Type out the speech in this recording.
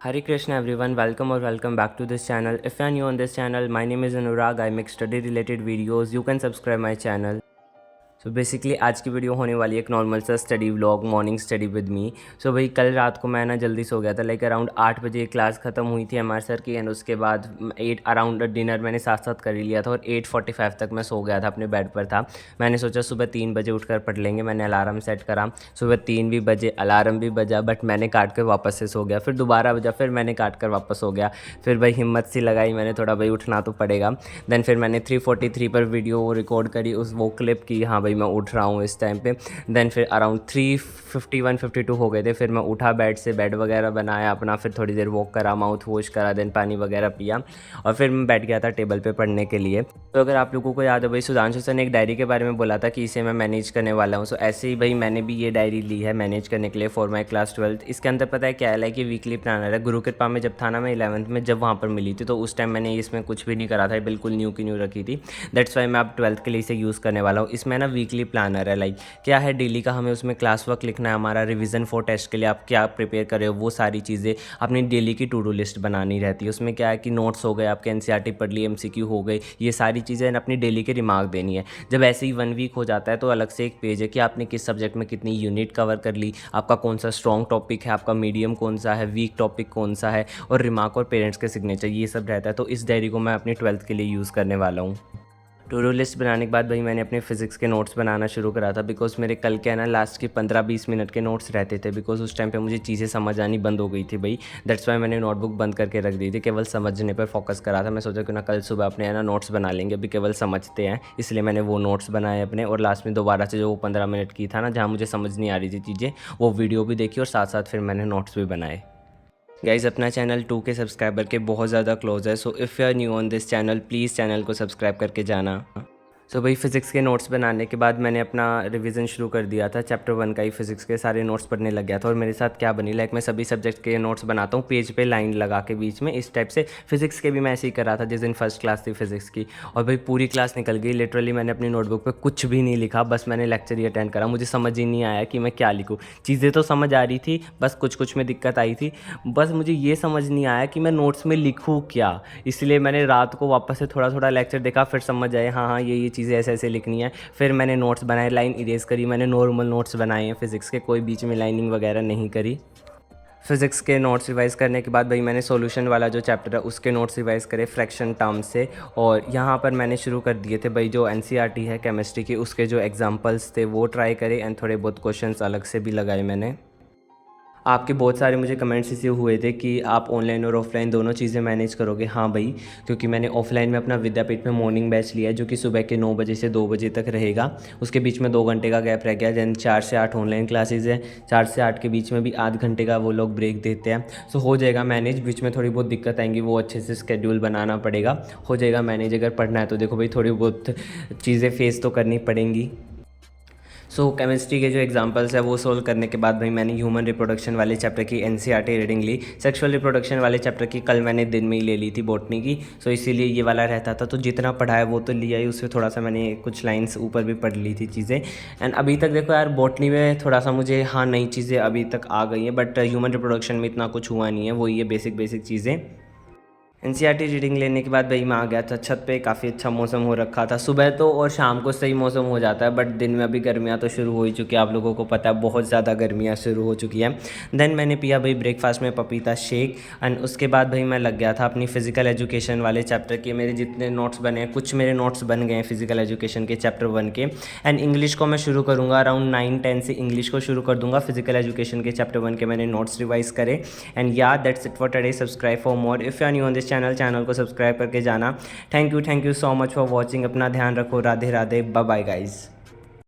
Hare Krishna everyone, welcome or welcome back to this channel. If you are new on this channel, my name is Anurag. I make study related videos. You can subscribe my channel. So basically आज की video होने वाली है एक normal सा study vlog, morning study with me. So भाई कल रात को मैं ना जल्दी सो गया था, लाइक अराउंड 8 बजे क्लास ख़त्म हुई थी हमारे सर की, एंड उसके बाद 8 अराउंड डिनर मैंने साथ साथ कर ही लिया था और 8:45 तक मैं सो गया था, अपने बेड पर था। मैंने सोचा सुबह 3 बजे उठकर पढ़ लेंगे, मैंने अलार्म सेट करा। सुबह 3 भी बजे, अलार्म भी बजा, बट मैंने काट कर वापस से सो गया। फिर दोबारा बजा, फिर मैंने काट कर वापस सो गया। फिर भाई हिम्मत सी लगाई मैंने, थोड़ा भाई उठना तो पड़ेगा। देन फिर मैंने 3:43 पर वीडियो रिकॉर्ड करी, वो क्लिप की, हाँ भाई मैं उठ रहा हूँ इस टाइम पे। देन फिर अराउंड 3:51-52 हो गए थे। फिर मैं उठा बेड से, बेड वगैरह बनाया अपना, फिर थोड़ी देर वॉक करा, माउथ वॉश करा, देन पानी वगैरह पिया और फिर मैं बैठ गया था टेबल पे पढ़ने के लिए। तो अगर आप लोगों को याद है भाई, सुधांशु सर ने एक डायरी के बारे में बोला था कि इसे मैं मैनेज करने वाला हूँ। सो ऐसे ही भाई मैंने भी ये डायरी ली है मैनेज करने के लिए फॉर माई क्लास 12th। इसके अंदर पता है क्या है, लाइक ये वीकली प्लानर है। गुरु कृपा में जब था ना, मैं 11th में जब वहाँ पर मिली थी, तो उस टाइम मैंने इसमें कुछ भी नहीं करा था, बिल्कुल न्यू की न्यू रखी थी। दैट्स वाई मैं अब 12th के लिए इसे यूज़ करने वाला हूँ। इसमें ना वीकली प्लानर है, लाइक क्या है, डेली का हमें उसमें क्लास वर्क लिखना है, हमारा रिवीजन फॉर टेस्ट के लिए आप क्या प्रिपेयर कर रहे हो, वो सारी चीज़ें अपनी डेली की टू डू लिस्ट बनानी रहती है। उसमें क्या है कि नोट्स हो गए आपके, एनसीईआरटी पढ़ ली, एमसीक्यू हो गए, ये सारी चीज़ें अपनी डेली के रिमार्क देनी है। जब ऐसे ही 1 वीक हो जाता है तो अलग से एक पेज है कि आपने किस सब्जेक्ट में कितनी यूनिट कवर कर ली, आपका कौन सा स्ट्रॉन्ग टॉपिक है, आपका मीडियम कौन सा है, वीक टॉपिक कौन सा है, और रिमार्क और पेरेंट्स के सिग्नेचर, ये सब रहता है। तो इस डायरी को मैं अपनी 12th के लिए यूज़ करने वाला हूँ। टू डू लिस्ट बनाने के बाद भाई मैंने अपने फिजिक्स के नोट्स बनाना शुरू करा था, बिकॉज मेरे कल के ना लास्ट के 15-20 मिनट के नोट्स रहते थे, बिकॉज उस टाइम पे मुझे चीज़ें समझ आनी बंद हो गई थी भाई। दैट्स वाई मैंने नोटबुक बंद करके रख दी थी, केवल समझने पर फोकस करा था। मैं सोचा कि ना कल सुबह अपने ना नोट्स बना लेंगे, अभी केवल समझते हैं, इसलिए मैंने वो नोट्स बनाए अपने। और लास्ट में दोबारा से जो वो 15 मिनट की था ना, जहाँ मुझे समझ नहीं आ रही थी चीज़ें, वो वीडियो भी देखी और साथ साथ फिर मैंने नोट्स भी बनाए। गाइज़ अपना चैनल 2K सब्सक्राइबर के बहुत ज़्यादा क्लोज है। So if you are new on this channel, please channel को सब्सक्राइब करके जाना। सो भाई फिज़िक्स के नोट्स बनाने के बाद मैंने अपना रिवीजन शुरू कर दिया था। चैप्टर 1 का ही फिज़िक्स के सारे नोट्स पढ़ने लग गया था। और मेरे साथ क्या बनी, लाइक मैं सभी सब्जेक्ट के नोट्स बनाता हूँ पेज पे लाइन लगा के बीच में, इस टाइप से। फिज़िक्स के भी मैं ऐसे ही कर रहा था जिस दिन फर्स्ट क्लास थी फिज़िक्स की। और भाई पूरी क्लास निकल गई, लिटरली मैंने अपनी नोटबुक पर कुछ भी नहीं लिखा, बस मैंने लेक्चर ही अटेंड करा। मुझे समझ ही नहीं आया कि मैं क्या लिखूँ। चीज़ें तो समझ आ रही थी, बस कुछ कुछ में दिक्कत आई थी। बस मुझे ये समझ नहीं आया कि मैं नोट्स में लिखूँ क्या। इसलिए मैंने रात को वापस से थोड़ा थोड़ा लेक्चर देखा, फिर समझ आए हाँ हाँ ये चीज़ें ऐसे ऐसे लिखनी है। फिर मैंने नोट्स बनाए, लाइन इरेज करी, मैंने नॉर्मल नोट्स बनाए हैं फिज़िक्स के, कोई बीच में लाइनिंग वगैरह नहीं करी। फिज़िक्स के नोट्स रिवाइज़ करने के बाद भाई मैंने सॉल्यूशन वाला जो चैप्टर है उसके नोट्स रिवाइज़ करे फ्रैक्शन टर्म्स से। और यहाँ पर मैंने शुरू कर दिए थे भाई जो एनसीईआरटी है केमिस्ट्री की, उसके जो एग्जांपल्स थे वो ट्राई करे, एंड थोड़े बहुत क्वेश्चंस अलग से भी लगाए मैंने। आपके बहुत सारे मुझे कमेंट्स इसे हुए थे कि आप ऑनलाइन और ऑफलाइन दोनों चीज़ें मैनेज करोगे। हाँ भाई, क्योंकि मैंने ऑफलाइन में अपना विद्यापीठ में मॉर्निंग बैच लिया है, जो कि सुबह के 9 बजे से 2 बजे तक रहेगा। उसके बीच में 2 घंटे का गैप रह गया। देन 4 से 8 ऑनलाइन क्लासेज है, 4 से 8 के बीच में भी आध घंटे का वो लोग ब्रेक देते हैं। सो हो जाएगा मैनेज। बीच में थोड़ी बहुत दिक्कत आएंगी, वो अच्छे से स्केड्यूल बनाना पड़ेगा, हो जाएगा मैनेज। अगर पढ़ना है तो देखो भाई थोड़ी बहुत चीज़ें फेस तो करनी पड़ेंगी। सो केमिस्ट्री के जो एग्जांपल्स है वो सोल्व करने के बाद भाई मैंने ह्यूमन रिप्रोडक्शन वाले चैप्टर की एनसीईआरटी रीडिंग ली। सेक्सुअल रिप्रोडक्शन वाले चैप्टर की कल मैंने दिन में ही ले ली थी बॉटनी की, सो इसीलिए ये वाला रहता था। तो जितना पढ़ा है वो तो लिया ही, उससे थोड़ा सा मैंने कुछ लाइन्स ऊपर भी पढ़ ली थी चीज़ें। एंड अभी तक देखो यार बॉटनी में थोड़ा सा मुझे हाँ नई चीज़ें अभी तक आ गई हैं, बट ह्यूमन रिप्रोडक्शन में इतना कुछ हुआ नहीं है, वही है बेसिक बेसिक चीज़ें। एनसीईआरटी रीडिंग लेने के बाद भाई मैं आ गया था छत पे। काफ़ी अच्छा मौसम हो रखा था, सुबह तो और शाम को सही मौसम हो जाता है, बट दिन में अभी गर्मियाँ तो शुरू हो ही चुकी है, आप लोगों को पता है बहुत ज़्यादा गर्मियाँ शुरू हो चुकी हैं। देन मैंने पिया भाई ब्रेकफास्ट में पपीता शेक, एंड उसके बाद भाई मैं लग गया था अपनी फ़िज़िकल एजुकेशन वाले चैप्टर के। मेरे जितने नोट्स बने हैं, कुछ मेरे नोट्स बन गए हैं फ़िज़िकल एजुकेशन के चैप्टर 1 के। एंड इंग्लिश को मैं शुरू करूँगा अराउंड 9-10 से, इंग्लिश को शुरू कर दूँगा। फ़िज़िकल एजुकेशन के चैप्टर 1 के मैंने नोट्स रिवाइज करे। And yeah that's it for today. Subscribe for more if you are new on this channel को सब्सक्राइब करके जाना। Thank you so much for watching. अपना ध्यान रखो। Radhe Radhe, bye bye guys.